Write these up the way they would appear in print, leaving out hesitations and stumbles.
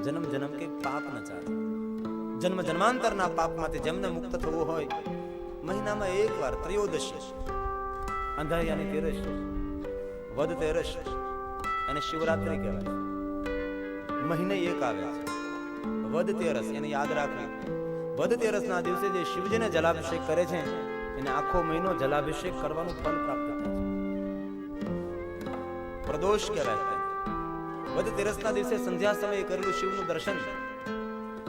જન્મ જન્મ કે પાપ ન ચાલે. જન્મ જન્માંતરના પાપમાંથી જેમને મુક્ત થવું હોય, મહિનામાં એકવાર ત્રયોદશી, અંધારિયાની તેરસ, વદ તેરસ, એને શિવરાત્રી કહેવાય. મહિને એક આવે છે વદ તેરસ, એને યાદ રાખવી. વદ તેરસ ના દિવસે જે શિવજીને જલાભિષેક કરે છે, એને આખો મહિનો જલાભિષેક કરવાનું ફળ પ્રાપ્ત થાય છે. પ્રદોષ કહેવાય. વદ તેરસ ના દિવસે સંધ્યા સમયે કરેલું શિવનું દર્શન,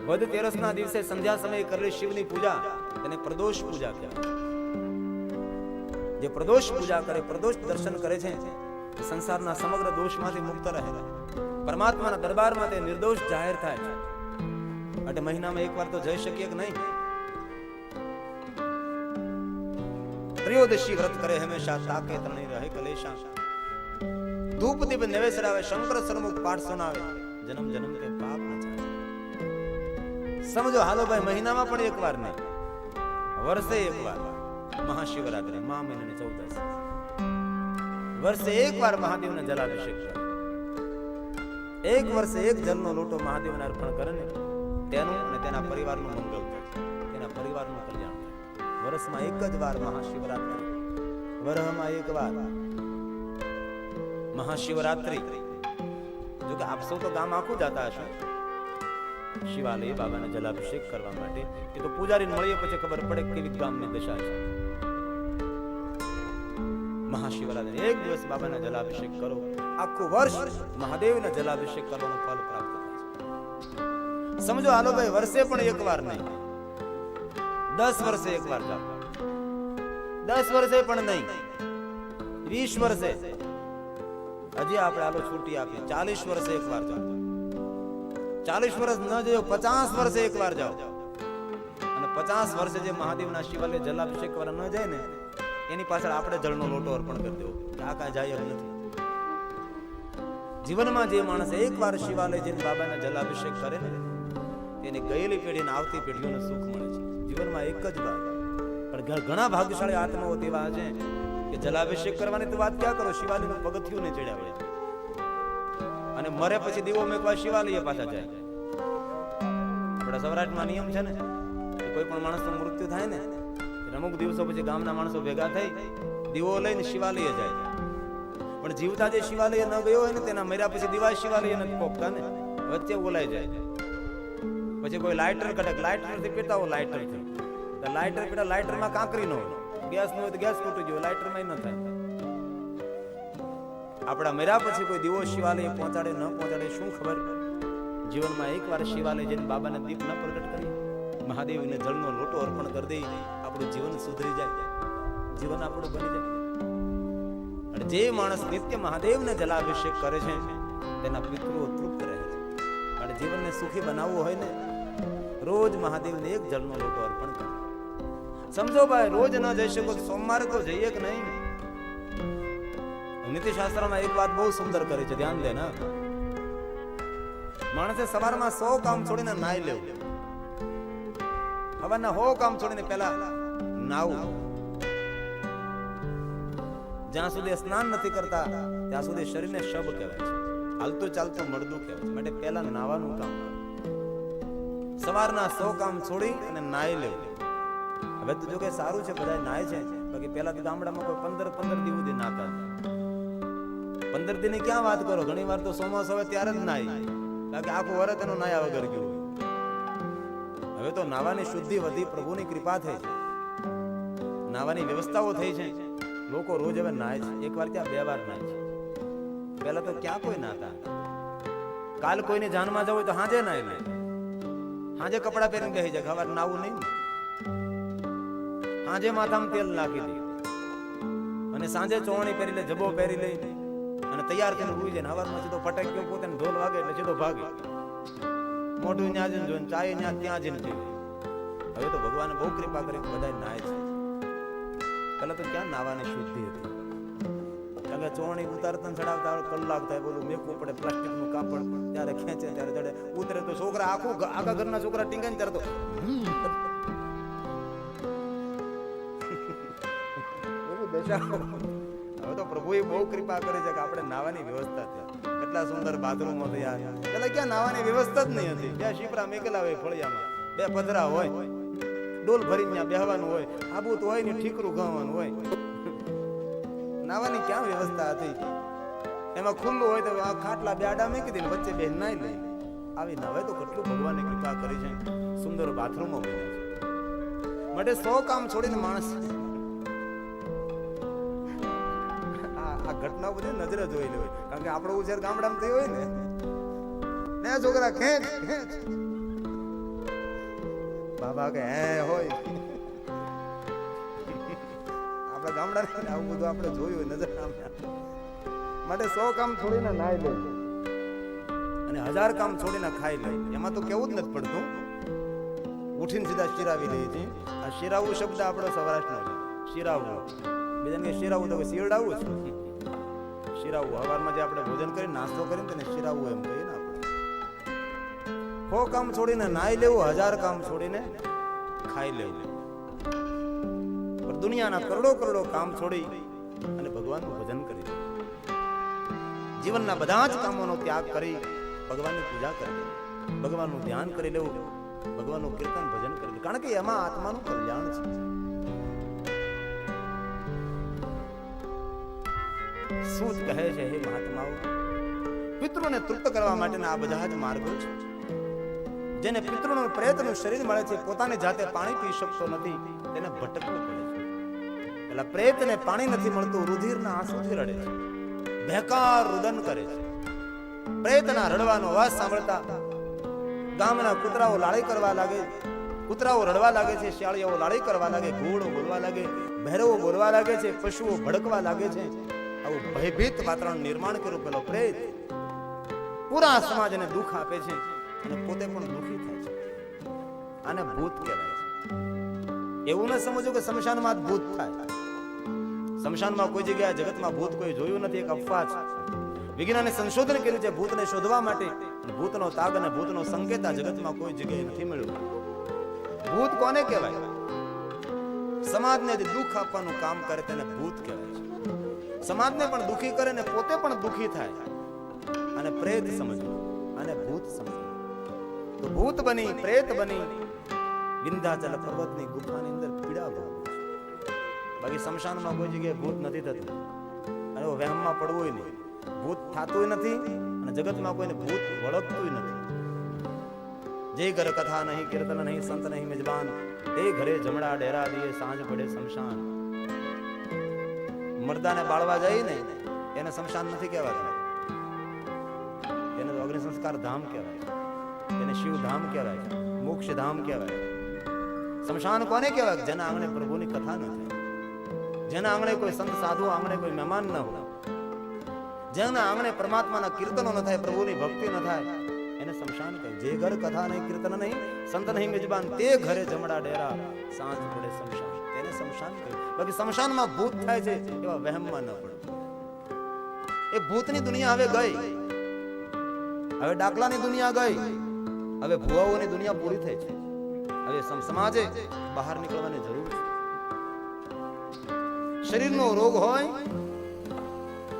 વદ તેરસ ના દિવસે સંધ્યા સમયે કરેલી શિવની પૂજા, તેને પ્રદોષ પૂજા કહેવાય. જે પ્રદોષ પૂજા કરે, પ્રદોષ દર્શન કરે છે, સંસારના સમગ્ર દોષમાંથી મુક્ત રહે, પરમાત્માના દરબારમાં તે નિર્દોષ જાહેર થાય છે. એટલે મહિનામાં એકવાર તો જઈ શકીએ કે નહીં? ત્રયોદશી વ્રત કરે હંમેશા, તાકે ત્રણેય રહે કલેશા. ધૂપ દીપ નૈવેદ્ય ચડાવે, શંકર સરમુખ પાઠ સુનાવે, જન્મ જન્મ કે પાપ ન ચાલે. સમજો હાલો ભાઈ, મહિનામાં પણ એકવાર નહીં, વર્ષે એકવાર મહાશિવરાત્રી, મહા મહિનાની 14, વર્ષે એકવાર મહાદેવને જલાભિષેક કરે. એક વર્ષે એક જલનો લોટો મહાદેવને અર્પણ કરે ને, તેનું અને તેના પરિવારનું મંગલ થાય, તેના પરિવારનું કલ્યાણ થાય. વર્ષમાં એક જ વાર મહાશિવરાત્રી, વર્ષમાં એક વાર મહાશિવરાત્રી. જો કે આપ સૌ તો ગામ આખું જતા હશો શિવાલય બાબાને જલાભિષેક કરવા માટે. એ તો પૂજારીને મળીએ પછી ખબર પડે કેવી ગામની દશા છે. મહાશિવરાત્રી એક દિવસ બાબાને જલાભિષેક કરો, આખું વર્ષ મહાદેવને જલાભિષેક કરવાનું ફળ પ્રાપ્ત થાય છે. સમજો હાલો ભાઈ, વર્ષે પણ એકવાર નહીં, 10 વર્ષે એકવાર જાઓ, 10 વર્ષે પણ નહીં, 20 વર્ષે, હજી આપણે આલો છૂટી આપીએ, 40 વર્ષે એકવાર જાઓ. 40 વર્ષ ન જજો, 50 વર્ષે એકવાર જાઓ. અને 50 વર્ષે જે મહાદેવના શિવાલય જલાભિષેક કરવા ન જાય ને, એની પાછળ આપણે જળનો લોટો અર્પણ કરી દેવો, આ કાંઈ જાય એમ નથી. જીવનમાં જે માણસ એકવાર શિવાલય જઈને બાબાને જલાભિષેક કરે ને, તેની ગયેલી પેઢીને આવતી પેઢીઓને સુખ મળે છે. જીવનમાં એક જ વાર. પણ ઘણા ભાગ્યશાળી આત્માઓ તેવા છે કે જલાભિષેક કરવાની તો વાત ક્યાં કરો, શિવાલયનું પગથિયું ને ચડ્યા હોય અને મરે પછી દીવો મેકવા શિવાલય પાછા જાય. આપણા સૌરાષ્ટ્રમાં નિયમ છે ને, કોઈ પણ માણસનું મૃત્યુ થાય ને, અમુક દિવસો પછી ગામના માણસો ભેગા થઈ દીવો લઈને શિવાલય જાય. પણ જીવતા જે શિવાલય ન ગયો હોય ને, તેના મર્યા પછી દીવા શિવાલય નથી પોકતા ને, વચ્ચે બોલાઈ જાય. પછી કોઈ લાઇટર કડક, લાઇટરથી પીતા હોય, લાઇટરથી લાઇટર પીતા, લાઇટરમાં કાંકરી ન હોય, ગેસ ન હોય તો ગેસ ફૂટી ગયો, લાઇટરમાં ન થાય. આપણા મર્યા પછી કોઈ દીવો શિવાલય પહોંચાડે ન પહોંચાડે શું ખબર. જીવનમાં એકવાર શિવાલય જઈને બાબાને દીપ ન પ્રગટ કરી, મહાદેવને જળનો લોટો અર્પણ કરી દઈ, આપણું જીવન સુધરી જાય, જીવન આપણું બની જાય. અને જે માણસ નિત્ય મહાદેવને જલાભિષેક કરે છે, તેના પિતૃઓ તૃપ્ત રહે છે. અને જીવનને સુખી બનાવવું હોય ને, રોજ મહાદેવને એક જળનો લોટો અર્પણ કરો. સમજો ભાઈ, રોજ ન જઈ શકો, સોમવારે તો જઈએ કે નહીં. નીતિશાસ્ત્રમાં એક વાત બહુ સુંદર કરી છે, ધ્યાન દે ને. માણસે સવારમાં 100 કામ છોડીને નાઈ લેવું. હવારના 100 કામ છોડીને પહેલા નાવું. જ્યાં સુધી સ્નાન નથી કરતા ત્યાં સુધી શરીરને શબ કહેવાય છે, હાલતું ચાલતું મળદું કહેવાય છે. માટે પહેલા નાવાનું કામ, સવારના 100 કામ છોડી અને નાઈ લેવું. હવે તો જો કે સારું છે, બધા નાય છે, બાકી પહેલા તો ગામડામાં કોઈ 15 દિવસ સુધી નાતા. 15 દિનની ક્યાં વાત કરો, ઘણી વાર તો ચોમાસું હોય ત્યારે જ નાય, બાકી આખું વરસ એનો નાયા વગર ગયું. હવે તો નાવાની શુદ્ધિ વધી, પ્રભુની કૃપા થઈ છે, નાવાની વ્યવસ્થાઓ થઈ છે. લોકો રોજ હવે નાય છે, એક વાર ત્યાં 2 વાર નાય છે. પહેલા તો ક્યાં કોઈ નાતા. કાલ કોઈની જાનમાં જવું હોય તો હાજે નાય લે, હાજે કપડા પહેરીને બેસી જાય, ખબર નાવું નહીં. હાજે માથામાં તેલ નાખી દે અને સાંજે ચોવણી પહેરી લે, જબો પહેરી લે અને તૈયાર થઈને ઉઈ જાય. હવારમાં સીધો ફટાક ગયો, પોતાને ઢોલ વાગે એટલે સીધો ભાગે. મોઢું ત્યાં જઈને જોઈને, ચાય ત્યાં જઈને પીવે. હવે તો ભગવાને બહુ કૃપા કરી, બધા નાય છે. પેલા તો ક્યાં નાવાની શુદ્ધિ હતી. કારણ કે ચોવણી ઉતારતા ચડાવતા કલાક થાય, બોલું મેકવું પડે, પ્લાસ્ટિકનું કાપડ ત્યારે ખેંચે, ત્યારે ચડે, ઉતરે તો છોકરા આખા ઘરના છોકરા ટીંગાને ત્યારે તો હવે તો પ્રભુએ બહુ કૃપા કરી છે કે આપણે નાવાની વ્યવસ્થા છે. કેટલા સુંદર બાથરૂમો થયા. પેલા ક્યાં નાવાની વ્યવસ્થા જ નહીં હતી. ત્યાં શીપડા મેકેલા હોય ફળિયામાં, બે પધરા હોય, ડોલ ભરીને ત્યાં બેહવાનું હોય, આબૂત હોય ને ઠીકરું ગાવાનું હોય. નાવાની ક્યાં વ્યવસ્થા હતી? એમાં ખુલ્લું હોય તો આ ખાટલા બે આડા મૂકી દે, વચ્ચે બેન નાઈ લે. આવી નાવે તો કેટલું ભગવાને કૃપા કરી છે. સુંદર બાથરૂમો બન્યા છે. માટે 100 કામ છોડીને માણસ આ ઘટના બધી નજરે જોઈ લે હોય. કારણ કે આપણો ઉછેર ગામડામાં થયો હોય ને છોકરા ખેંચ ખેંચ, બાબા કે હે હોય. આપણા ગામડા આવું બધું આપણે જોયું હોય નજર સામે. માટે 100 કામ છોડીને નાઈ લે અને 1000 કામ છોડીને ખાઈ લે. એમાં તો કેવું જ નથી પડતું. ઉઠીને સીધા શિરાવી લે છે. આ શિરાવું શબ્દ આપણો સૌરાષ્ટ્રનો છે. શિરાવું, બીજાને કે શિરાવું તો શિરડાવું છે. શિરાવું સવારમાં જે આપણે ભોજન કરીને નાસ્તો કરીને તેને શિરાવું એમ કહીએ ને આપણે. 100 કામ છોડીને નાઈ લેવું, 1000 કામ છોડીને ખાઈ લેવું. પણ દુનિયાના કરોડો કામ છોડી અને ભગવાનનું ભજન કરી લેવું. જીવનના બધા જ કામોનો ત્યાગ કરી ભગવાનની પૂજા કરી લેવું, ભગવાનનું ધ્યાન કરી લેવું, ભગવાનનું કીર્તન ભજન કરી લેવું. કારણ કે એમાં આત્માનું કલ્યાણ છે. શું જ કહે છે હે મહાત્માઓ, પિતૃને તૃપ્ત કરવા માટેના આ બધા જ માર્ગો છે. જેને પિતૃનું પ્રેતનું શરીર મળે છે, પોતાની જાતે પાણી પી શકતો નથી, તેને ભટકવું પડે છે. એટલે પ્રેતને પાણી નથી મળતું, રુધિરના આંસુથી રડે છે, બેકાર રુદન કરે છે. પ્રેતના રડવાનો અવાજ સાંભળતા ગામના કૂતરાઓ લાળી કરવા લાગે, કૂતરાઓ રડવા લાગે છે, શિયાળીઓ લાળી કરવા લાગે, ઘોડો બોલવા લાગે, ભૈરવો બોલવા લાગે છે, પશુઓ ભડકવા લાગે છે. આવું ભયભીત વાતાવરણ નિર્માણ કર્યું પેલો પ્રેત પૂરા સમાજને દુઃખ આપે છે અને પોતે પણ દુઃખી થાય છે. આને ભૂત કહેવાય છે. એવું ન સમજો કે સ્મશાનમાં જ ભૂત થાય. સ્મશાનમાં કોઈ જગ્યાએ જગતમાં ભૂત કોઈ જોયું નથી, એક અફવા છે. વિજ્ઞાને સંશોધન કર્યું છે ભૂતને શોધવા માટે. ભૂતનો તાગ અને ભૂતનો સંકેત આ જગતમાં કોઈ જગ્યાએ નથી મળ્યો. ભૂત કોને કહેવાય? સમાજને દુઃખ આપવાનું કામ કરે તેને ભૂત કહેવાય છે. સમાજને પણ દુઃખી કરે ને પોતે પણ દુઃખી થાય અને પ્રેત સમજવું, અને ભૂત સમજવું. તો ભૂત બની પ્રેત બની વિંધ્યાચલ પર્વતની ગુફાની અંદર પીડા ભોગવે છે. બાકી સ્મશાનમાં કોઈ જગ્યાએ ભૂત નથી થતું અને વહેમમાં પડવું નહીં. ભૂત થતું નથી અને જગતમાં કોઈને ભૂત વળગતું નથી. જે ઘર કથા નહીં, કીર્તન નહીં, સંત નહીં મિજબાન, તે ઘરે જમણા ડેરા દીએ સાંજ પડે શમશાન. મરદાને બાળવા જાય ને એને શમશાન નથી કહેવાતા, એને તો અગ્નિ સંસ્કાર ધામ કહેવાય, એને શિવ ધામ કહેવાય, મોક્ષ ધામ કહેવાય. શમશાન કોને કહેવાય? જેના આંગણે પ્રભુની કથા ન થાય, જેના આંગણે કોઈ સંત સાધુ આંગણે કોઈ મહેમાન ન હોય, જેના આંગણે પરમાત્માના કીર્તનો ન થાય, પ્રભુની ભક્તિ ન થાય, એને શમશાન કહે. જે ઘર કથા નહીં, કીર્તન નહીં, સંત નહીં મિજબાન, તે ઘરે જમણા ડેરા સાંજ પડે શમશાન, તેને શમશાન કહે. બાકી શમશાનમાં ભૂત થાય છે એવા વહેમમાં ન પડે. એ ભૂતની દુનિયા હવે ગઈ, હવે ડાકલાની દુનિયા ગઈ, હવે ભુવાઓની દુનિયા પૂરી થઈ છે. હવે સમાજે બહાર નીકળવાની જરૂર છે. શરીરનો રોગ હોય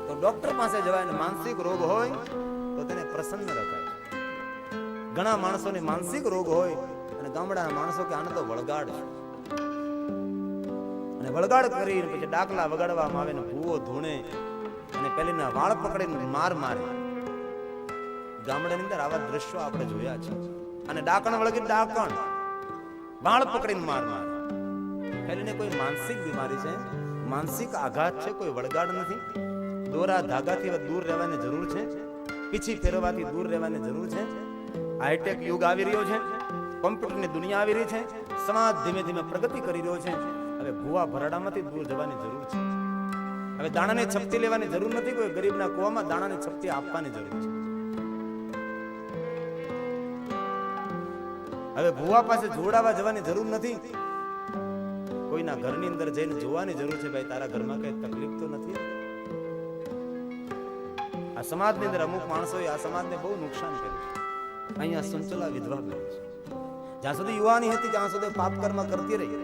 તો ડોક્ટર પાસે જવાય, ને માનસિક રોગ હોય તો તેને પ્રસન્ન રખાય. ઘણા માણસોને માનસિક રોગ હોય અને ગામડાના માણસો કે આને તો વળગાડ છે, અને વળગાડ કરીને પછી ડાકલા વગાડવામાં આવે ને ભૂવો ધૂણે અને પેલીના વાળ પકડીને માર મારે. ગામડાની અંદર આવા દ્રશ્યો આપણે જોયા છે. અને ડાકણ વળગી ડાકણ વાળ પકડીને માર મારે. પેલીને કોઈ માનસિક બીમારી છે, માનસિક આઘાત છે, કોઈ વળગાડ નથી. દોરા ધાગાથી દૂર રહેવાની જરૂર છે, પીછી ફેરવવાથી દૂર રહેવાની જરૂર છે. હાઈટેક યુગ આવી રહ્યો છે, કોમ્પ્યુટરની દુનિયા આવી રહી છે, સમાજ ધીમે ધીમે પ્રગતિ કરી રહ્યો છે. હવે ભૂવા ભરાડામાંથી દૂર જવાની જરૂર છે. હવે દાણાની છપટી લેવાની જરૂર નથી, કોઈ ગરીબના કુવામાં દાણાની છપટી આપવાની જરૂર છે. હવે ભૂવા પાસે જોડાવા જવાની જરૂર નથી, કોઈના ઘરની અંદર જઈને જોવાની જરૂર છે, ભાઈ તારા ઘરમાં કઈ તકલીફ તો નથી. આ સમાજની અંદર અમુક માણસોએ આ સમાજને બહુ નુકસાન કર્યું. અહીંયા સંચલા વિધવા બની છે. જ્યાં સુધી યુવાની હતી ત્યાં સુધી પાપ કર્મ કરતી રહી,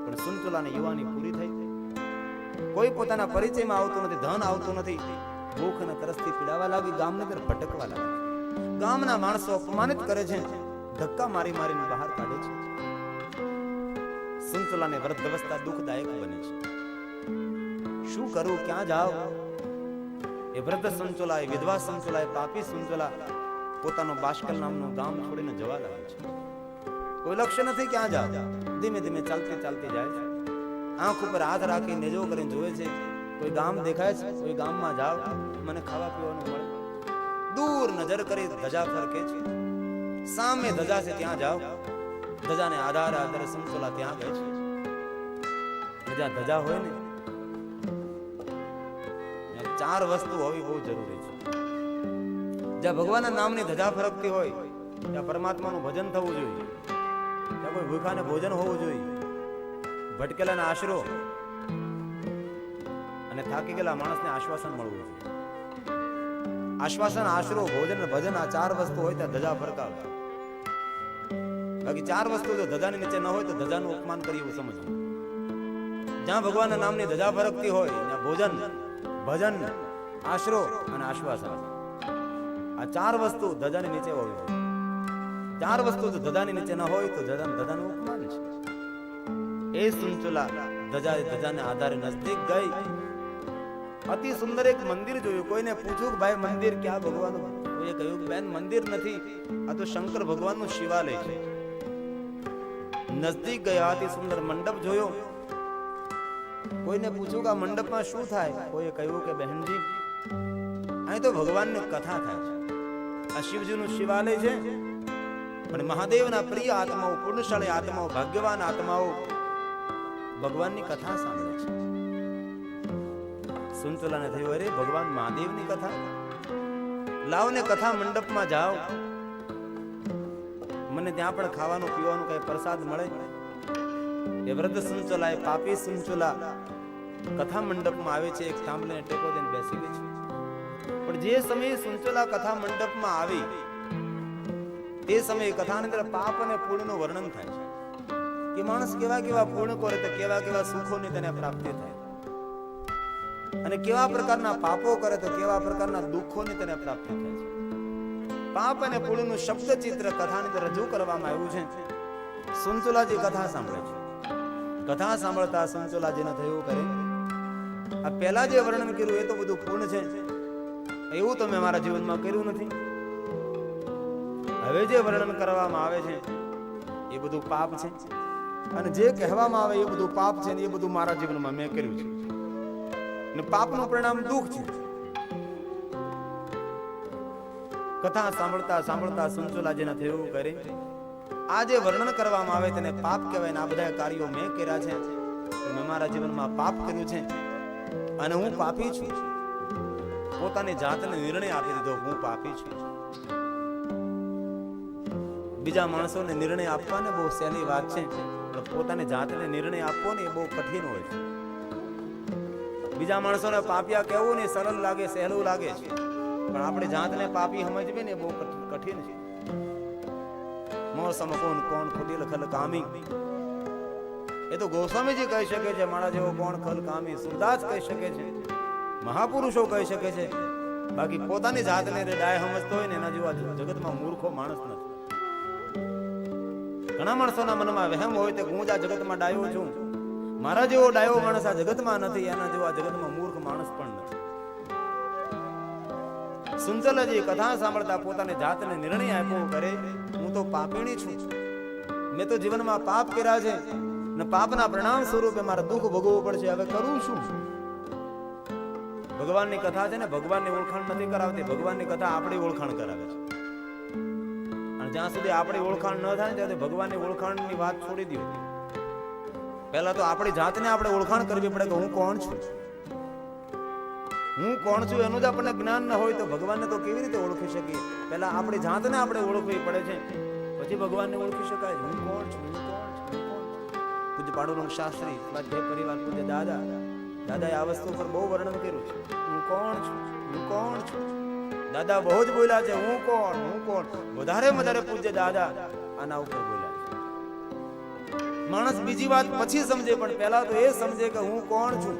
પણ સંચલાની યુવાની પૂરી થઈ. કોઈ પોતાના પરિચયમાં આવતું નથી, ધન આવતું નથી, ભૂખ અને તરસથી પીડાવા લાગી, ગામને અંદર ભટકવા લાગે. ગામના માણસો અપમાનિત કરે છે, ધક્કા મારી મારીને બહાર કાઢે છે. સંતોલાને વૃદ્ધ અવસ્થા દુઃખદાયક બને છે. શું કરું, ક્યાં જાવ? એ વૃદ્ધ સંતોલા, એ વિધવા સંતોલા, એ પાપી સંતોલા પોતાનું બાષ્કલ નામનું ગામ છોડીને જવા લાગે છે. કોઈ લક્ષ્ય નથી ક્યાં જાવ. ધીમે ધીમે ચાલતી ચાલતી જાય છે. આંખ ઉપર હાથ રાખી નેજો કરીને જોવે છે, કોઈ ગામ દેખાય છે, કોઈ ગામમાં જાવ, મને ખાવા પીવાનું મળે. દૂર નજર કરી ધજા ફરકે છે. સામે ધજા છે, ત્યાં જાવ. ધજાને આધારે આધારે સંતોલા ત્યાં ગઈ છે. જ્યાં ધજા હોય ને, ચાર વસ્તુ હોવી બહુ જરૂરી છે. જ્યાં ભગવાનના નામની ધજા ફરકતી હોય, ત્યાં પરમાત્માનું ભજન થવું જોઈએ, ત્યાં કોઈ ભૂખાને ભોજન હોવું જોઈએ, ભટકેલાને આશરો અને થાકી ગયેલા માણસને આશ્વાસન મળવું જોઈએ. આશ્વાસન, આશરો, ભોજન, ભજન, આ ચાર વસ્તુ હોય ત્યાં ધજા ફરકાવે. બાકી ચાર વસ્તુ જો ધજાની નીચે ન હોય તો ધજાનું અપમાન કરી એવું સમજવું. જ્યાં ભગવાનના નામની ધજા ફરકતી હોય ત્યાં ભોજન, ભજન, આશરો અને આશ્વાસન, આ ચાર વસ્તુ ધજાની નીચે હોવી જોઈએ. ચાર વસ્તુ જો ધજાની નીચે ન હોય તો ધજાનું અપમાન છે. એ સંતોલા ધજાને આધારે નજદીક ગઈ. અતિ સુંદર એક મંદિર જોયું. કોઈને પૂછ્યું કે ભાઈ મંદિર ક્યાં ભગવાનનું? કોઈએ કહ્યું કે બેન મંદિર નથી, આ તો શંકર ભગવાનનું શિવાલય છે. નજદીક ગયા, અતિ સુંદર મંડપ જોયો. કોઈને પૂછ્યું કે આ મંડપમાં શું થાય? કોઈએ કહ્યું કે બહેનજી અહીં તો ભગવાનની કથા થાય છે. આ શિવજીનું શિવાલય છે, પણ મહાદેવના પ્રિય આત્માઓ, પુણ્યશાળી આત્માઓ, ભાગ્યવાન આત્માઓ ભગવાનની કથા સાંભળે છે. સંતોલાને થયું, અરે ભગવાન મહાદેવની કથા, લાવને કથા મંડપમાં જાઓ, મને ત્યાં પણ ખાવાનું પીવાનું કઈ પ્રસાદ મળે. એ વૃદ્ધ સંતોલા, એ પાપી સંતોલા કથા મંડપમાં આવે છે. એક થાંભલે ટેકો દઈને બેસી ગઈ છે. પણ જે સમયે સંતોલા કથા મંડપમાં આવી, તે સમયે કથાની અંદર પાપ અને પુણ્યનું વર્ણન થાય છે કે માણસ કેવા કેવા પુણ્ય કરે તો કેવા કેવા સુખોની તેને પ્રાપ્તિ થાય, અને કેવા પ્રકારના પાપો કરે તો કેવા પ્રકારના દુઃખોની તેને પ્રાપ્તિ થાય છે. પાપ અને પુણ્યનું શબ્દ ચિત્ર કથાની અંદર રજૂ કરવામાં આવ્યું છે. સંતોલાજી કથા સાંભળે છે. કથા સાંભળતા સંતોલાજીને થયું, કરે આ પહેલા જે વર્ણન કર્યું એ તો બધું પૂર્ણ છે, એવું તો મેં મારા જીવનમાં કર્યું નથી. હવે જે વર્ણન કરવામાં આવે છે એ બધું પાપ છે, અને જે કહેવામાં આવે એ બધું પાપ છે, ને એ બધું મારા જીવનમાં મેં કર્યું છે, ને પાપનું પરિણામ દુઃખ છે. કથા સાંભળતા સાંભળતા સંતોલાજીને થયું, કરે આ જે વર્ણન કરવામાં આવે તેને પાપ કહેવાય, ને આ બધા કાર્યો મેં કર્યા છે, મેં મારા જીવનમાં પાપ કર્યું છે, અને હું પાપી છું. પોતાની જાતને નિર્ણય આપી દીધો, હું પાપી છું. બીજા માણસોને નિર્ણય આપવાને બહુ સહેલી વાત છે, પણ પોતાની જાતને નિર્ણય આપવો ને એ બહુ કઠિન હોય છે. બીજા માણસોને પાપિયા કહેવું ને સરળ લાગે, સહેલું લાગે છે, પણ આપણે જાતને પાપી સમજવી ને બહુ કઠિન છે. મોસમ કોણ કોણ ખુદી લખલ કામી, એ તો ગોસ્વામીજી કહી શકે છે. મારા જેવો કોણ ખલ કામી સુરદાસ કહી શકે છે, મહાપુરુષો કહી શકે છે. બાકી પોતાની જાતને ડાય સમજતો હોય ને એના જેવા જગતમાં મૂર્ખો માણસ નથી. ઘણા માણસોના મનમાં વહેમ હોય કે હું જ આ જગતમાં ડાયો છું, મારા જેવો ડાયો માણસ આ જગતમાં નથી, એના જેવો આ જગતમાં મૂર્ખ માણસ પણ નથી. સંતોલાજી કથા સાંભળતા પોતાની જાતને નિર્ણય આપ્યો, કરે હું તો પાપીણી છું, મેં તો જીવનમાં પાપ કર્યા છે, ને પાપના પરિણામ સ્વરૂપે મારે દુઃખ ભોગવવું પડશે. હવે કરું શું? ભગવાનની કથા છે ને, ભગવાનની ઓળખાણ નથી કરાવતી, ભગવાનની કથા આપણી ઓળખાણ કરાવે છે. અને જ્યાં સુધી આપણી ઓળખાણ ન થાય ત્યાં ભગવાનની ઓળખાણની વાત છોડી દો. પહેલા તો આપણી જાતને આપણે ઓળખાણ કરવી પડે કે હું કોણ છું. હું કોણ છું એનું જ આપણને જ્ઞાન ન હોય તો ભગવાનને તો કેવી રીતે ઓળખી શકીએ? પહેલા આપણી જાતને આપણે ઓળખવી પડે છે, પછી ભગવાનને ઓળખી શકાય. હું કોણ છું, હું કોણ છું, હું કોણ છું. પૂજ્ય પાડુરંગ શાસ્ત્રી, સ્વાધ્યાય પરિવાર, પૂજ્ય દાદાએ આ વસ્તુ પર બહુ વર્ણન કર્યું છે. હું કોણ છું, હું કોણ છું. દાદા બહુ જ બોલ્યા છે, હું કોણ, હું કોણ. વધારે વધારે પૂજ્ય દાદા આના ઉપર બોલ્યા છે. માણસ બીજી વાત પછી સમજે, પણ પહેલા તો એ સમજે કે હું કોણ છું.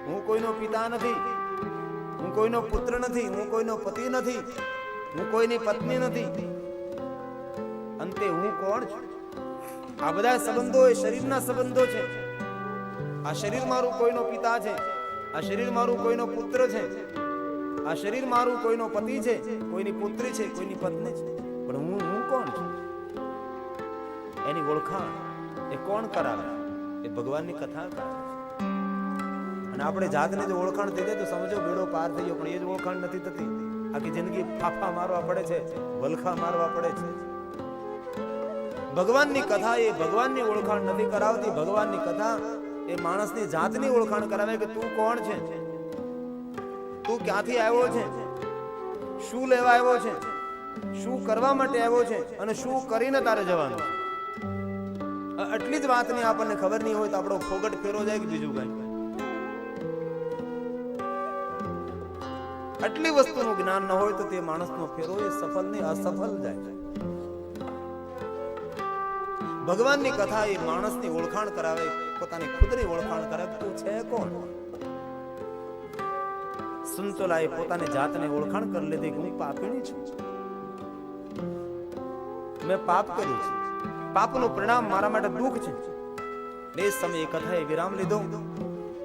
હું કોઈનો પિતા નથી, હું કોઈનો પુત્ર નથી, હું કોઈનો પતિ નથી, હું કોઈની પત્ની નથી. અંતે હું કોણ છું? આ બધા સંબંધો એ શરીરના સંબંધો છે. આ શરીર મારું કોઈનો પિતા છે, આ શરીર મારું કોઈનો પુત્ર છે, આ શરીર મારું કોઈનો પતિ છે, કોઈની પુત્રી છે, કોઈની પત્ની છે. પણ હું કોણ છું? એની ઓળખાણ એ કોણ કરાવે? એ ભગવાનની કથા કરાવે. અને આપણે જાતને જો ઓળખાણ થઈ જાય તો સમજો બેડો પાર થઈ ગયો. પણ એ જ ઓળખાણ નથી થતી. આખી જિંદગી ફાફા મારવા પડે છે, વલખા મારવા પડે છે. ભગવાનની કથા એ ભગવાનની ઓળખાણ નથી કરાવતી. ભગવાનની કથા એ માણસની જાતની ઓળખાણ કરાવે કે તું કોણ છે, તું ક્યાંથી આવ્યો છે, શું લેવા આવ્યો છે, શું કરવા માટે આવ્યો છે અને શું કરીને તારે જવાનું. આટલી જ વાતની આપણને ખબર નહીં હોય તો આપણો ફોગટ ફેરો જાય કે બીજું કઈ. આટલી વસ્તુનું જ્ઞાન ન હોય તો તે માણસનો ફેરો એ સફળ નહીં અસફળ જાય. ભગવાનની કથા એ માણસની ઓળખાણ કરાવે, પોતાની ખુદની ઓળખાણ કરાવે. તું છે કોણ? સુંચોલાએ પોતાની જાતને ઓળખાણ કરી લીધી કે હું પાપીણી છું, મેં પાપ કર્યું છે, પાપનું પરિણામ મારા માટે દુઃખ છે. એ સમયે કથાએ વિરામ લીધો.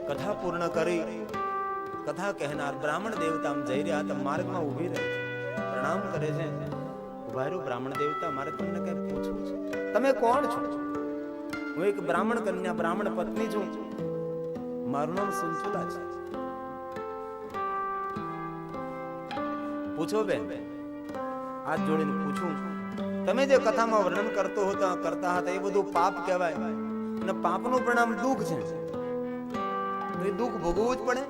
કથા પૂર્ણ કરી કથા કહેનાર બ્રાહ્મણ દેવતા જઈ રહ્યા હતા. માર્ગમાં ઊભી રહી પ્રણામ કરે છે. ઉભા રહ્યો બ્રાહ્મણ દેવતા, મારે તમને કઈ પૂછવું છે. તમે કોણ છો? હું એક બ્રાહ્મણ કન્યા, બ્રાહ્મણ પત્ની છું. મારું નામ સુંચુલા છે. પૂછો બેન, હાથ જોડીને પૂછું, તમે જે કથામાં વર્ણન કરતા હતા એ બધું પાપ કહેવાય અને પાપનું પરિણામ દુઃખ છે. તો એ દુઃખ ભોગવવું જ પડે.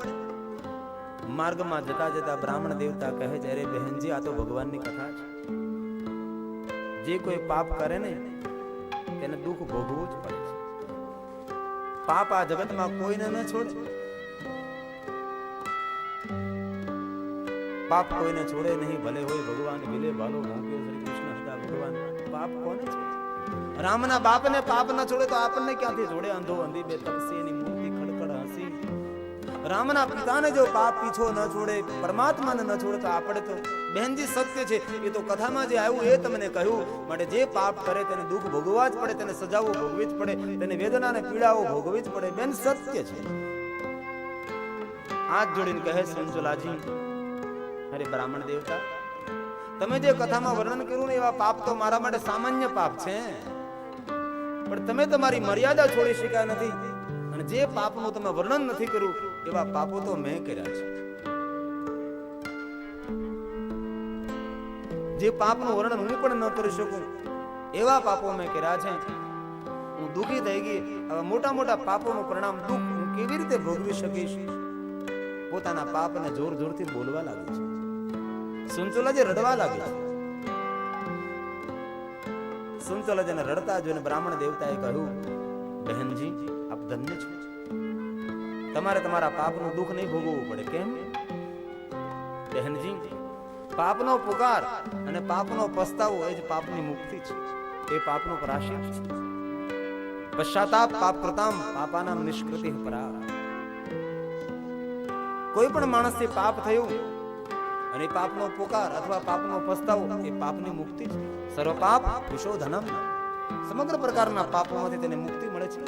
માર્ગમાં જતા જતા બ્રાહ્મણ દેવતા કહે છે, અરે બહેનજી, આ તો ભગવાનની કથા છે. જે કોઈ પાપ કરે ને તેને દુઃખ ભોગવવું જ પડે છે. પાપ આ જગતમાં કોઈને ન છોડે. પાપ કોઈને છોડે નહીં, ભલે હોય ભગવાન વિલે ભાલો ભોંક્યો શ્રી કૃષ્ણ હતા ભગવાન. પાપ કોને છોડે? રામના બાપને પાપ ન છોડે તો આપણને ક્યાંથી છોડે? અંધો અંધી બે તપસી એની મૂર્તિ ખડખડ હસી. રામના પિતાને જો પાપ પીછો ન છોડે, પરમાત્માને ન છોડે તો આપણે તો બહેનજી સત્ય છે. એ તો કથામાં જે આવ્યું એ તમને કહ્યું. માટે જે પાપ કરે તેને દુઃખ ભોગવવા જ પડે, તેને સજાઓ ભોગવી જ પડે, તેને વેદના અને પીડાઓ ભોગવી જ પડે. બેન સત્ય છે. હાથ જોડીને કહે સંજોલાજી, અરે બ્રાહ્મણ દેવતા, તમે જે કથામાં વર્ણન કર્યું ને એવા પાપ તો મારા માટે સામાન્ય પાપ છે. પણ તમે તમારી મર્યાદા છોડી શક્યા નથી. અને જે પાપનું તમે વર્ણન નથી કર્યું એવા પાપો તો મેં કર્યા છે. જે પાપનું વર્ણન હું પણ ન કરી શકું એવા પાપો મેં કર્યા છે. હું દુઃખી થઈ ગઈ. આવા મોટા મોટા પાપોનું પરિણામ દુઃખ હું કેવી રીતે ભોગવી શકીશ? પોતાના પાપને જોર જોરથી બોલવા લાગી છે. સુંચોલાજી રડવા લાગી છે. સુંચોલાજીને રડતા જોઈને બ્રાહ્મણ દેવતાએ કહ્યું, બહેનજી, આપ ધન્ય છો. તમારે તમારા પાપનું દુઃખ નહીં ભોગવવું પડે. કેમ? બહેનજી, પાપનો પુકાર અને પાપનો પસ્તાવો એ જ પાપની મુક્તિ છે. એ પાપનો પ્રાયશ્ચિત છે. પશ્ચાતાપ પાપ કૃતામ પાપાનામ નિષ્કૃતિ પરા. કોઈ પણ માણસથી પાપ થયું અને પાપનો પુકાર અથવા પાપનો પસ્તાવો એ પાપની મુક્તિ છે. સર્વ પાપ વિશોધનમ. સમગ્ર પ્રકારના પાપોમાંથી તેને મુક્તિ મળે છે.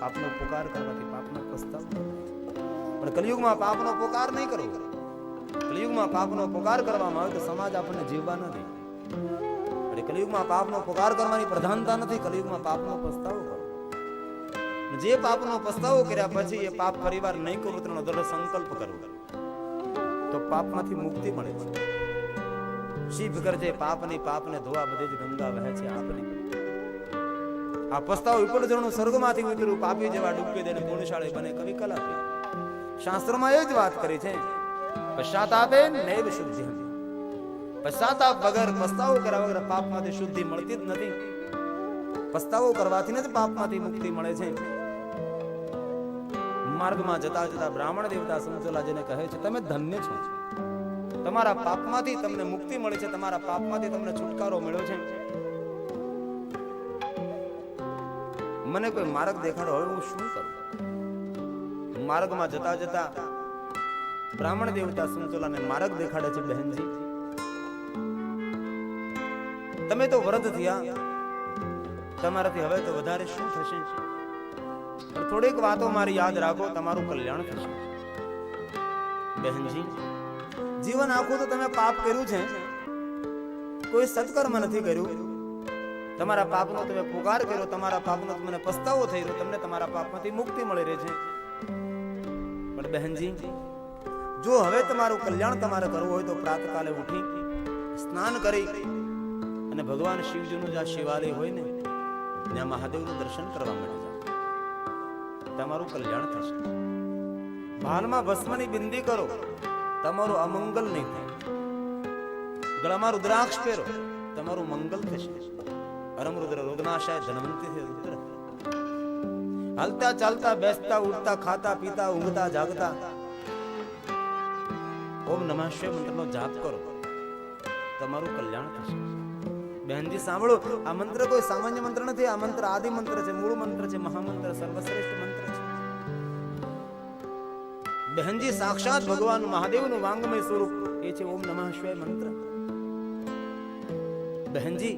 પાપનો પુકાર કરવાથી, પાપનો પસ્તાવો. પણ કલિયુગમાં પાપનો પુકાર નહીં કરવો. કલિયુગમાં પાપનો પુકાર કરવામાં આવે તો સમાજ આપણને જીવવા નથી. એટલે કલિયુગમાં પાપનો પુકાર કરવાની પ્રધાનતા નથી. કલિયુગમાં પાપનો પસ્તાવો કરો. જે પાપનો પસ્તાવો કર્યા પછી એ પાપ ફરીવાર નહીં કરવો તેનો દૃઢ સંકલ્પ કરવો તો પાપમાંથી મુક્તિ મળે છે. શિવ કરજે પાપની, પાપને ધોવા બધે જ ગંગા વહે છે આપની. આ પસ્તાવો વિપુલ જણનું સ્વર્ગમાંથી ઉતર્યું, પાપી જેવા ડૂબકી દેને પુણ્યશાળી બને કવિ કલાપી. શાસ્ત્રોમાં એ જ વાત કરી છે, પશ્ચાતાપે નૈવ શુદ્ધિ. પશ્ચાતાપ વગર, પસ્તાવો કર્યા વગર પાપમાંથી શુદ્ધિ મળતી જ નથી. પસ્તાવો કરવાથી જ પાપમાંથી મુક્તિ મળે છે. માર્ગમાં જતા જતા બ્રાહ્મણ દેવતા સંજોલાજીને કહે છે, તમે ધન્ય છો. તમારા પાપમાંથી તમને મુક્તિ મળી છે. તમારા પાપમાંથી તમને છુટકારો મળ્યો છે. મને કોઈ માર્ગ દેખાડો, હવે હું શું કરું? માર્ગમાં જતા જતા બ્રાહ્મણ દેવતા સમતુલાને માર્ગ દેખાડે છે, બહેનજી તમે તો વ્રત થયા, તમારાથી હવે તો વધારે શું થશે, પણ થોડીક વાતો મારી યાદ રાખો, તમારું કલ્યાણ થશે. બહેનજી જીવન આખું તો તમે પાપ કર્યું છે, કોઈ સત્કર્મ નથી કર્યું. તમારા પાપનો તમે પુકાર કર્યો, તમારા પાપનો તમને પસ્તાવો થઈ રહ્યો, તમને તમારા પાપમાંથી મુક્તિ મળી રહી છે. પણ બહેનજી જો હવે તમારું કલ્યાણ તમારે કરવું હોય તો પ્રાતકાલે ઉઠી સ્નાન કરી અને ભગવાન શિવજીનું જ્યાં શિવાલય હોય ને ત્યાં મહાદેવનું દર્શન કરવા માટે જાઓ, તમારું કલ્યાણ થશે. ભાલમાં ભસ્મની બિંદી કરો, તમારું અમંગલ નહીં થાય. ગળામાં રુદ્રાક્ષ પહેરો, તમારું મંગલ થશે. પરમ રુદ્ર રોગનાશાય ધનવંતી રુદ્ર. હાલતા ચાલતા બેસતા ઉઠતા ખાતા પીતા ઊંઘતા જાગતા ઓમ નમઃ શિવાય મંત્રનો જાપ કરો, તમારું કલ્યાણ થશે. બહેનજી સાંભળો, આ મંત્ર કોઈ સામાન્ય મંત્ર નથી. આ મંત્ર આદિ મંત્ર છે, મૂળ મંત્ર છે, મહામંત્ર, સર્વશ્રેષ્ઠ મંત્ર છે. બહેનજી સાક્ષાત ભગવાન મહાદેવનું વાંગમય સ્વરૂપ એ છે ઓમ નમઃ શિવાય મંત્ર. બહેનજી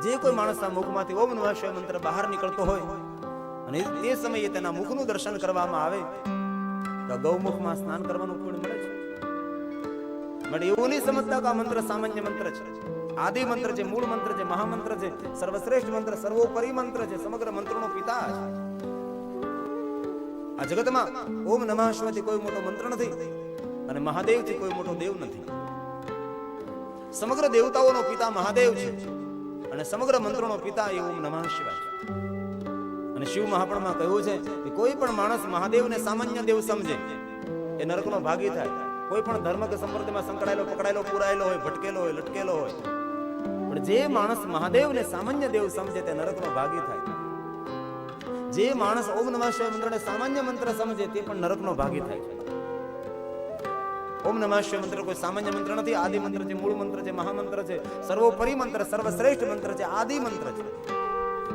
જે કોઈ માણસના મુખમાંથી ઓમ નમઃ શિવાય મંત્ર બહાર નીકળતો હોય અને તે સમયે તેના મુખનું દર્શન કરવામાં આવે તો ગૌમુખમાં સ્નાન કરવાનું પુણ્ય મળે છે. બટ એવું નહીં સમજતા કે આ મંત્ર સામાન્ય મંત્ર છે. આદિ મંત્ર છે, મૂળ મંત્ર છે, મહામંત્ર છે, સર્વશ્રેષ્ઠ મંત્ર, સર્વોપરી મંત્ર છે, સમગ્ર મંત્રનો પિતા છે. આ જગતમાં ઓમ નમઃ શિવાયથી કોઈ મોટો મંત્ર નથી અને મહાદેવથી કોઈ મોટો દેવ નથી. સમગ્ર દેવતાઓનો પિતા મહાદેવ છે અને સમગ્ર મંત્રોનો પિતા એ ઓમ નમઃ શિવાય છે. અને શિવ મહાપુરાણમાં કહ્યું છે કે કોઈ પણ માણસ મહાદેવને સામાન્ય દેવ સમજે એ નરકનો ભાગી થાય. કોઈ પણ ધર્મ કે સંપ્રદાયમાં સંકળાયેલો, પકડાયેલો, પુરાયેલો હોય, ભટકેલો હોય, લટકેલો હોય, પણ જે માણસ મહાદેવને સામાન્ય દેવ સમજે તે નરકનો ભાગી થાય. જે માણસ ઓમ નમઃ શિવાય મંત્રને સામાન્ય મંત્ર સમજે તે પણ નરકનો ભાગી થાય છે. ઓમ નમઃ શિવાય મંત્ર કોઈ સામાન્ય મંત્ર નથી. આદિ મંત્ર છે, મૂળ મંત્ર છે, મહામંત્ર છે, સર્વોપરી મંત્ર, સર્વશ્રેષ્ઠ મંત્ર છે, આદિ મંત્ર છે.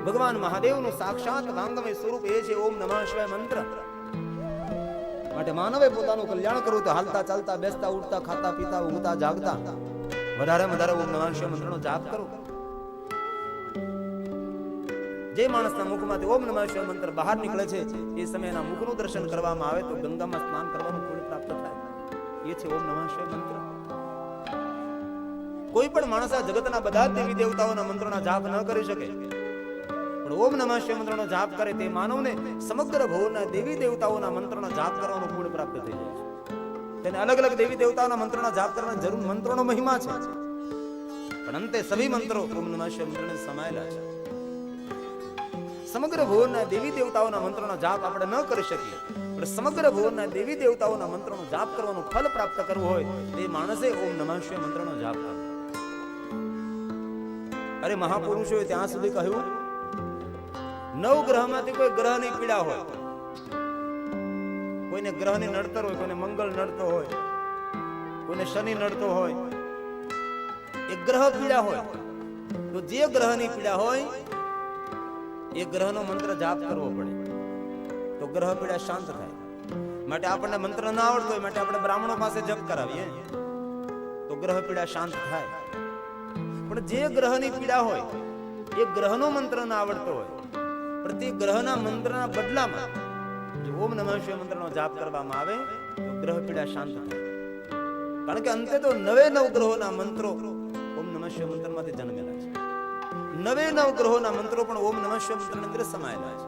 ભગવાન મહાદેવનું સાક્ષાત વાંગમય સ્વરૂપ એ છે ઓમ નમઃ શિવાય મંત્ર. માટે માનવે પોતાનું કલ્યાણ કરવું તો હાલતા ચાલતા બેસતા ઉઠતા ખાતા પીતા ઊંઘતા જાગતા વધારે વધારે ઓમ નમઃ શિવાય મંત્રનો જાપ કરો. જે માણસના મુખમાંથી ઓમ નમઃ શિવાય મંત્ર બહાર નીકળે છે એ સમયના મુખનું દર્શન કરવામાં આવે તો ગંગામાં સ્નાન કરવાનું પુણ્ય પ્રાપ્ત થાય. એ છે ઓમ નમઃ શિવાય મંત્ર. કોઈ પણ માણસ આ જગતના બધા દેવી દેવતાઓના મંત્રોના જાપ ન કરી શકે, પણ ઓમ નમઃ શિવાય મંત્રનો જાપ કરે તે માનવને સમગ્ર ભવના દેવી દેવતાઓના મંત્રનો જાપ કરવાનું પુણ્ય પ્રાપ્ત થઈ જાય છે. તેને અલગ અલગ દેવી દેવતાઓના મંત્રોના જાપ કરવાની જરૂર, મંત્રોનો મહિમા છે, પણ અંતે સભી મંત્રો ઓમ નમઃ શિવાય મંત્રને સમાયેલા છે. સમગ્ર ભુવનના દેવી દેવતાઓના મંત્રોનો જાપ આપણે ન કરી શકીએ, પણ સમગ્ર ભુવનના દેવી દેવતાઓના મંત્રોનો જાપ કરવાનું ફલ પ્રાપ્ત કરવું હોય તે માણસે ઓમ નમઃ શિવાય મંત્રનો જાપ કરવો. અરે મહાપુરુષોએ ત્યાં સુધી કહ્યું 9 ગ્રહમાંથી કોઈ ગ્રહની પીડા હોય, કોઈને ગ્રહની નડતર હોય, કોઈને મંગળ નડતો હોય, કોઈને શનિ નડતો હોય, એક ગ્રહ પીડા હોય તો જે ગ્રહની પીડા હોય એ ગ્રહનો મંત્ર જાપ કરવો પડે તો ગ્રહ પીડા શાંત થાય. માટે આપણને મંત્ર ના આવડતો હોય માટે આપણે બ્રાહ્મણો પાસે જપ કરાવીએ તો ગ્રહ પીડા શાંત થાય. પણ જે ગ્રહની પીડા હોય એ ગ્રહનો મંત્ર ના આવડતો હોય પણ તે ગ્રહના મંત્રના બદલામાં જો ઓમ નમઃ શિવાય મંત્રનો જાપ કરવામાં આવે તો ગ્રહ પીડા શાંત થાય. કારણ કે અંતે તો 99 ગ્રહોના મંત્રો ઓમ નમઃ શિવાય મંત્રમાંથી જન્મેલા છે. 99 ગ્રહોના મંત્રો પણ ઓમ નમઃ શિવાય મંત્રની અંદર સમાયેલા છે.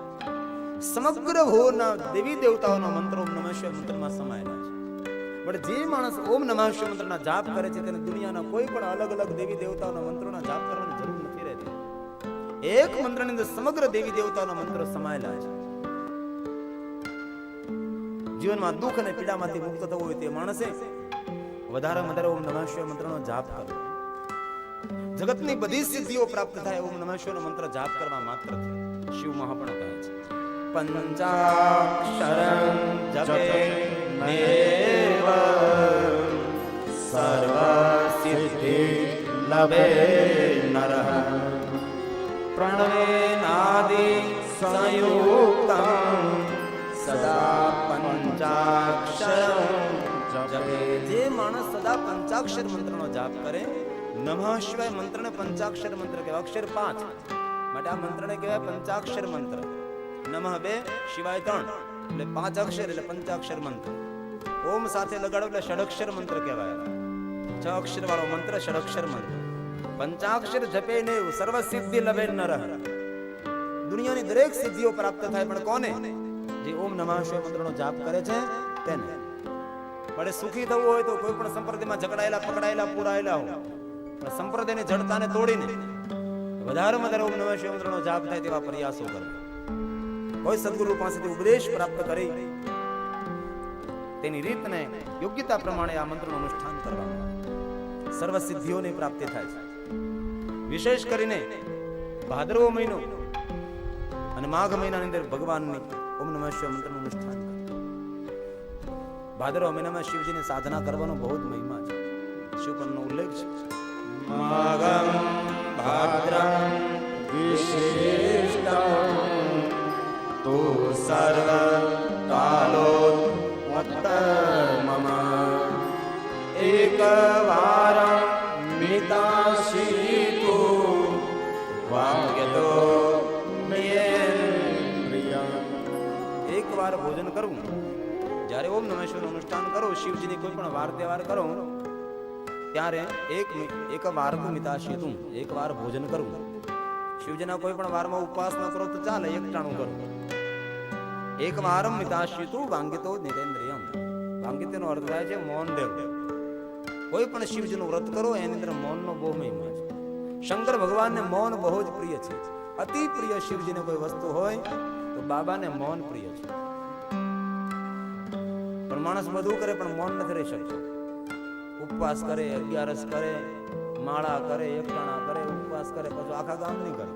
સમગ્ર ભુવનના દેવી દેવતાઓના મંત્રો ઓમ નમઃ શિવાય મંત્રમાં સમાયેલા છે. પણ જે માણસ ઓમ નમઃ શિવાય મંત્રના જાપ કરે છે તેને દુનિયાના કોઈ પણ અલગ અલગ દેવી દેવતાઓના મંત્રોના જાપ કરવાની જરૂર નથી રહેતી. એક મંત્રની અંદર સમગ્ર દેવી દેવતાઓના મંત્રો સમાયેલા છે. જીવનમાં દુઃખ અને પીડામાંથી મુક્ત થવું હોય તે માણસે વધારે વધારે ઓમ નમઃ શિવાય મંત્રનો જાપ કરવો. જગતની બધી સિદ્ધિઓ પ્રાપ્ત થાય ઓમ નમઃ શિવાય મંત્ર જાપ કરવા માત્રથી. શિવ મહાપુરાણ કહે છે પંચાક્ષરં જપેનેવ સર્વ સિદ્ધિ લભે નરઃ પ્રણવેનાદિ સંયુક્તં સદા પંચાક્ષરં જપેત. આવા પંચાક્ષર મંત્રનો જાપ કરે. નમઃ શિવાય મંત્રને પંચાક્ષર મંત્ર કહેવાય. અક્ષર 5 માટે આ મંત્રને કહેવાય પંચાક્ષર મંત્ર. નમઃ 2, શિવાય 3 એટલે 5 અક્ષર એટલે પંચાક્ષર મંત્ર. ઓમ સાથે લગાડો એટલે ષડક્ષર મંત્ર કહેવાય. 6 અક્ષર વાળો મંત્ર ષડક્ષર મંત્ર. પંચાક્ષર જપે ને સર્વ સિદ્ધિ લભે નરઃ. દુનિયાની દરેક સિદ્ધિઓ પ્રાપ્ત થાય પણ કોને? જે ઓમ નમઃ શિવાય મંત્રનો જાપ કરે છે તેને. પણ સુખી થવું હોય તો કોઈ પણ સંપ્રદાયમાં જકડાયેલા પકડાયેલા પુરાયેલા હોય પણ સંપ્રદાયની જડતાને તોડીને વધારેમાં વધારે ઓમ નમઃ શિવાય મંત્રનો જાપ થાય તેવા પ્રયાસો કરે. કોઈ સદગુરુ પાસેથી ઉપદેશ પ્રાપ્ત કરી તેની રીતને યોગ્યતા પ્રમાણે આ મંત્રનું અનુષ્ઠાન કરવામાં સર્વ સિદ્ધિઓની પ્રાપ્તિ થાય છે. વિશેષ કરીને ભાદરવો મહિનો અને માઘ મહિનાની અંદર ભગવાનની ઓમ નમઃ શિવાય મંત્રનું અનુષ્ઠાન કરે. ભાદરવા મહિનામાં શિવજીની સાધના કરવાનો બહુ જ મહિમા છે. શિવપુરાણનો ઉલ્લેખ છે. માગમ ભાદ્રમ વિશિષ્ટમ તો સર્વ કાલો મમ એકવાર મિતાશીતુ વાક્યતો એક વાર ભોજન કરવું. જ્યારે ઓમ નમઃ શિવાયનું અનુષ્ઠાન કરો, શિવજીની કોઈ પણ વાર તહેવાર કરો ત્યારે એક વાર મિતાશીતું, એક વાર ભોજન કરવું. શિવજીના કોઈ પણ વારમાં ઉપવાસ ન કરો તો ચાલે, એકટાણું કરો. એક વારમ મિતાશીતું વાંગિતો નિતેન્દ્રિયમ. વાંગિતનો અર્થ થાય છે મૌન રહેવું. કોઈ પણ શિવજીનું વ્રત કરો એની અંદર મૌનનો બહુ મહિમા છે. શંકર ભગવાનને મૌન બહુ જ પ્રિય છે. અતિ પ્રિય શિવજીને કોઈ વસ્તુ હોય તો બાબાને મૌન પ્રિય છે. પણ માણસ બધું કરે પણ મૌન નથી રહી શકતો. ઉપવાસ કરે, 11 કરે, માળા કરે, એકટાણા કરે, ઉપવાસ કરે, પછી આખા ગામ નહીં કરે.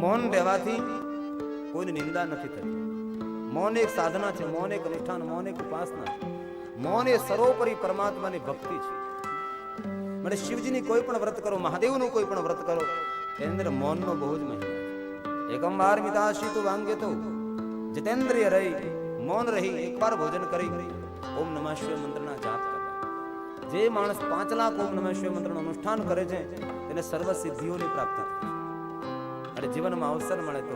મૌન રહેવાથી કોઈની નિંદા નથી થતી. મૌન એક સાધના છે, મૌન એક અનુષ્ઠાન, મૌન એક ઉપાસના છે. મૌન એ સર્વોપરી પરમાત્માની ભક્તિ છે. એટલે શિવજીની કોઈ પણ વ્રત કરો, મહાદેવનું કોઈ પણ વ્રત કરો એની અંદર મૌનનો બહુ જ મહિમા છે. એકમ વાર મિતાશીતુ વાંગ્યતો જીતેન્દ્રિય રહી, મૌન રહી, એકવાર ભોજન કરી ઓમ નમઃ શિવાય મંત્રના જાપ કરવા. જે માણસ 5 લાખ ઓમ નમઃ શિવાય મંત્રનું અનુષ્ઠાન કરે છે તેને સર્વ સિદ્ધિઓની પ્રાપ્તિ થાય છે. અને જીવનમાં અવસર મળે તો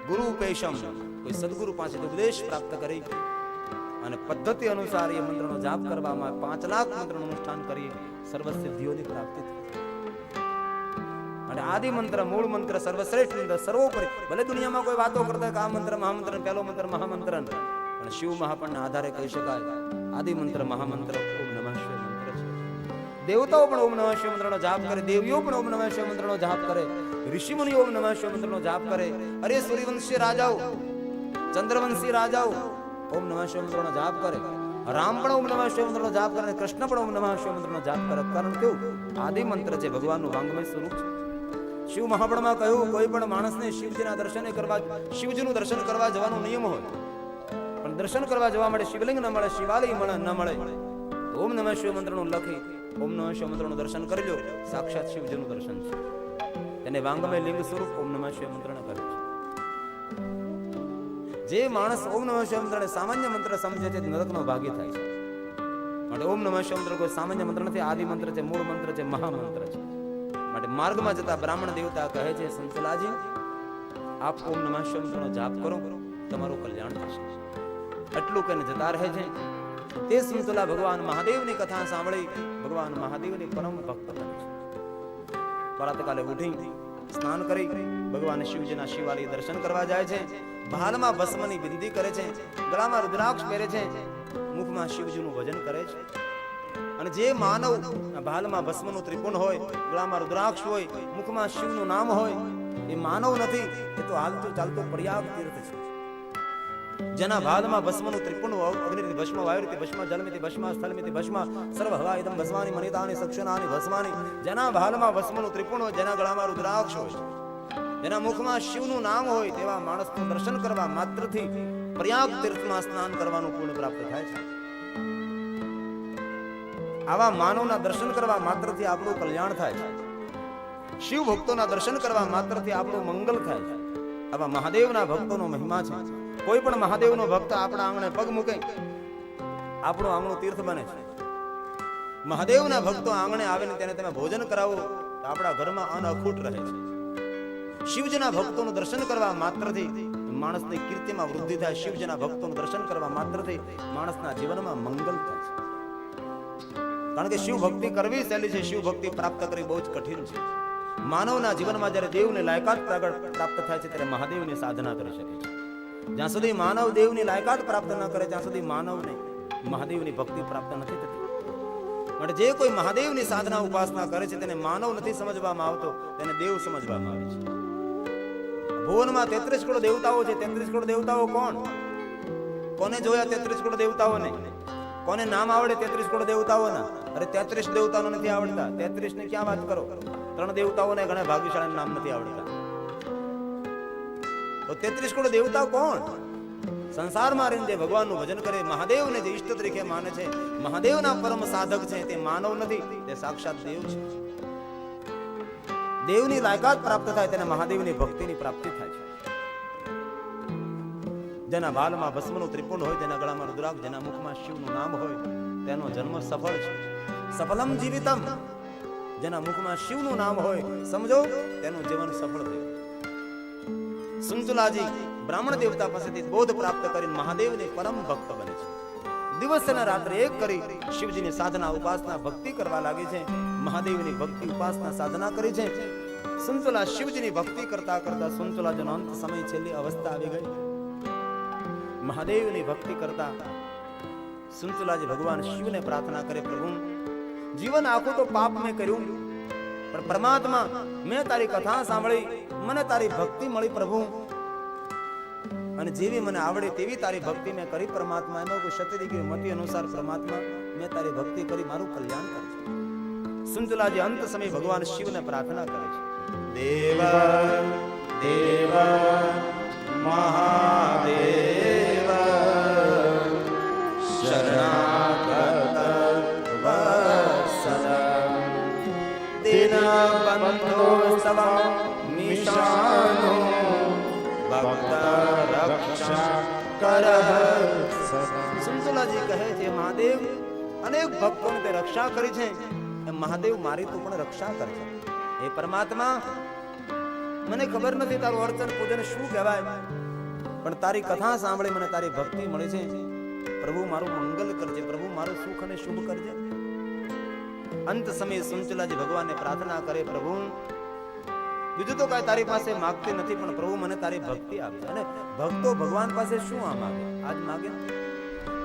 ગુરુ પેશમ કોઈ સદગુરુ પાસેથી ઉપદેશ પ્રાપ્ત કરી અને પદ્ધતિ અનુસાર એ મંત્રનો જાપ કરવામાં 5 લાખ મંત્રનું અનુષ્ઠાન કરી સર્વ સિદ્ધિઓની પ્રાપ્તિ થાય. અને આદિ મંત્ર, મૂળ મંત્ર, સર્વશ્રેષ્ઠ મંત્ર, સર્વોપરી. ભલે દુનિયામાં કોઈ વાતો કરતા કે આ મંત્ર મહામંત્ર, પહેલો મંત્ર મહામંત્ર, પણ શિવ મહાપણના આધારે કહી શકાય આદિ મંત્ર મહામંત્ર ઓમ નમઃ શિવાય મંત્ર છે. દેવતાઓ પણ ઓમ નમઃ શિવાય મંત્રનો જાપ કરે, દેવીઓ પણ ઓમ નમઃ શિવાય મંત્રનો જાપ કરે, ઋષિમુનિઓ ઓમ નમઃ શિવાય મંત્રનો જાપ કરે. અરે સૂર્યવંશી રાજાઓ, ચંદ્રવંશી રાજાઓ ઓમ નમઃ શિવાય મંત્રનો જાપ કરે. રામ પણ ઓમ નમઃ શિવાય મંત્રનો જાપ કરે, કૃષ્ણ પણ ઓમ નમઃ શિવાય મંત્રનો જાપ કરે. કારણ કેવું? આદિ મંત્ર છે, ભગવાનનું વાંગમય સ્વરૂપ છે. શિવ મહાપણમાં કહ્યું કોઈ પણ માણસને શિવજીના દર્શન કરવા, શિવજીનું દર્શન કરવા જવાનો નિયમ હોય પણ દર્શન કરવા જવા માટે શિવલિંગ ન મળે, શિવાલય ન મળે, ઓમ નમઃ શિવાય મંત્રનું લખી ઓમ નમઃ શિવાય મંત્રનું દર્શન કરી લો. સાક્ષાત શિવજીનું દર્શન છે. તેને વાંગમય લિંગ સ્વરૂપ ઓમ નમઃ શિવાય મંત્રને કહે છે. જે માણસ ઓમ નમઃ શિવાય મંત્રને સામાન્ય મંત્ર સમજે છે નરકનો ભાગી થાય છે. માટે ઓમ નમઃ શિવાય મંત્ર કોઈ સામાન્ય મંત્ર નથી, આદિ મંત્ર છે, મૂળ મંત્ર છે, મહામંત્ર છે. માટે માર્ગમાં જતા બ્રાહ્મણ દેવતા કહે છે સંતલાજી આપ ઓમ નમઃ શિવાય મંત્રનો જાપ કરો, તમારું કલ્યાણ થશે. એટલું કહીને જતા રહે છે. તે સંતલા ભગવાન મહાદેવની કથા સાંભળી ભગવાન મહાદેવની પરમ ભક્ત બને છે. પ્રાતકાલે ઉઠી સ્નાન કરી ભગવાન શિવજીના શિવાલય દર્શન કરવા જાય છે. ભાલમાં ભસ્મની બિંદી કરે છે, ગળામાં રુદ્રાક્ષ પહેરે છે, મુખમાં શિવજીનું ભજન કરે છે. અને જે માનવ ભાલમાં ભસ્મનું ત્રિપુંડ હોય, ગળામાં રુદ્રાક્ષ હોય, મુખમાં શિવનું નામ હોય, એ માનવ નથી, એ તો હાલતું ચાલતું પ્રયાગ તીર્થ છે. જેના ભાલમાં ભસ્મનું ત્રિપુંડ અગ્નિથી ભસ્મ, વાયુથી ભસ્મ, જલમિથી ભસ્મ, સ્થલમિથી ભસ્મ, સર્વ હવા ઇદમ ભસ્માની મનિતાની સક્ષનાની ભસ્માની. જેના ભાલમાં ભસ્મનું ત્રિપુંડ હોય, જેના ગળામાં રુદ્રાક્ષ હોય, જેના મુખમાં શિવનું નામ હોય તેવા માણસનું દર્શન કરવા માત્રથી પ્રયાગ તીર્થમાં સ્નાન કરવાનું પુણ્ય પ્રાપ્ત થાય છે. આવા માનવના દર્શન કરવા માત્રથી આપણું કલ્યાણ થાય છે. શિવ ભક્તોના દર્શન કરવા માત્રથી આપણું મંગલ થાય છે. આવા મહાદેવના ભક્તોનો મહિમા છે. કોઈ પણ મહાદેવનો ભક્ત આપણા આંગણે પગ મૂકે, આપણું આંગણું તીર્થ બને છે. મહાદેવના ભક્તો આંગણે આવે ને તેને તમે ભોજન કરાવો તો આપણા ઘરમાં અન્ન અખૂટ રહે છે. શિવજીના ભક્તોનું દર્શન કરવા માત્રથી માણસની કીર્તિમાં વૃદ્ધિ થાય. શિવજીના ભક્તોનું દર્શન કરવા માત્રથી માણસના જીવનમાં મંગલ થાય છે. કારણ કે શિવ ભક્તિ કરવી સહેલી છે, શિવ ભક્તિ પ્રાપ્ત કરવી બહુ જ કઠિન છે. માનવના જીવનમાં જ્યારે દેવની લાયકાત પ્રાપ્ત થાય છે ત્યારે મહાદેવની સાધના કરી શકે છે. જ્યાં સુધી માનવ દેવની લાયકાત પ્રાપ્ત ન કરે ત્યાં સુધી માનવને મહાદેવની ભક્તિ પ્રાપ્ત નથી થતી. માટે જે કોઈ મહાદેવની સાધના ઉપાસના કરે છે તેને માનવ નથી સમજવામાં આવતો, તેને દેવ સમજવામાં આવે છે. ભુવનમાં 33 કરોડ દેવતાઓ છે. 33 કરોડ દેવતાઓ કોણ? કોને જોયા 33 કરોડ દેવતાઓને? કોને નામ આવડે 33 કરોડ દેવતાઓના? અરે 33 દેવતાઓને નથી આવડતા. 33 ની ક્યાં વાત કરો? 3 દેવતાઓને ઘણા ભાગ્યશાળી નામ નથી આવડતા. તો 33 કરોડ દેવતા કોણ? સંસારમાં રહીને જે ભગવાનનું ભજન કરે, મહાદેવને જે ઈષ્ટ તરીકે માને છે, મહાદેવના પરમ સાધક છે, તે માનવ નથી, તે સાક્ષાત દેવ છે. દેવની લાયકાત પ્રાપ્ત થાય તેને મહાદેવની ભક્તિની પ્રાપ્તિ થાય છે. જેના બાલમાં ભસ્મનું ત્રિપુંડ હોય, જેના ગળામાં રુદ્રાક્ષ, જેના મુખમાં શિવનું નામ હોય, તેનો જન્મ સફળ છે. સફલમ જીવિતમ. જેના મુખમાં શિવનું નામ હોય, સમજો તેનું જીવન સફળ થયું. સુંચુલાજી બ્રાહ્મણ દેવતા પાસેથી બોધ પ્રાપ્ત કરીને મહાદેવને પરમ ભક્ત બને છે. દિવસ અને રાત્રે એક કરી શિવજીની સાધના ઉપાસના ભક્તિ કરવા લાગે છે. મહાદેવની ભક્તિ ઉપાસના સાધના કરી છે. સુંચુલા શિવજીની ભક્તિ કરતા કરતા સુંચુલાજીનો અંત સમય છેલ્લી અવસ્થા આવી ગઈ. મહાદેવની ભક્તિ કરતા સુંચુલાજી ભગવાન શિવને પ્રાર્થના કરે, પ્રભુ જીવન આખું તો પાપ મેં કર્યું, પણ પરમાત્મા મેં તારી કથા સાંભળી, મને તારી ભક્તિ મળી પ્રભુ, અને જેવી મને આવડે તેવી તારી ભક્તિ મેં કરી પરમાત્મા. એમાં કોઈ સત્યદી મતિ અનુસાર પરમાત્મા મેં તારી ભક્તિ કરી, મારું કલ્યાણ કરજો. સુંચલાજી અંત સમય ભગવાન શિવને પ્રાર્થના કરે છે, દેવ દેવ મહાદેવ શરણાગત વત્સલ દીનબંધો સવ નિશાનો ભક્ત રક્ષા કરહ. સુંચલાજી કહે છે, મહાદેવ અનેક ભક્તોને તે રક્ષા કરી છે, એમ મહાદેવ મારી તો પણ રક્ષા કરશે. હે પરમાત્મા, મને ખબર નથી તારું અર્ચન પૂજન શું કહેવાય, પણ તારી કથા સાંભળી મને તારી ભક્તિ મળી છે. પ્રભુ મારું મંગલ કરજે, પ્રભુ મારું સુખ અને શુભ કરજે. અંત સમયે સુંચલાજી ભગવાનને પ્રાર્થના કરે, પ્રભુ બીજું તો કાંઈ તારી પાસે માંગતી નથી, પણ પ્રભુ મને તારી ભક્તિ આપજે. અને ભક્તો ભગવાન પાસે શું આ માગે? આજ માગે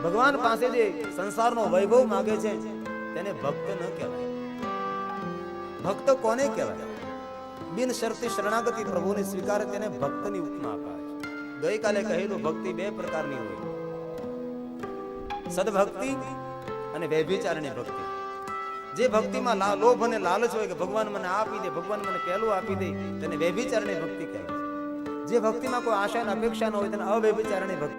ભગવાન પાસે જે સંસારનો વૈભવ માગે છે તેને ભક્ત ન કહેવાય. ભક્ત કોને કહેવાય? બિન શરતી શરણાગતિ પ્રભુને સ્વીકારે તેને ભક્તની ઉપમા અપાય છે. ગઈકાલે કહેલું ભક્તિ બે પ્રકારની હોય, સદભક્તિ અને વ્યભિચારની ભક્તિ. જે ભક્તિમાં લોભ અને લાલચ હોય કે ભગવાન મને આપી દે, ભગવાન મને પહેલું આપી દે, તેને વ્યભિચારની ભક્તિ કહેવાય છે. જે ભક્તિમાં કોઈ આશા અને અપેક્ષા ન હોય તેને અવ્યભિચારની ભક્તિ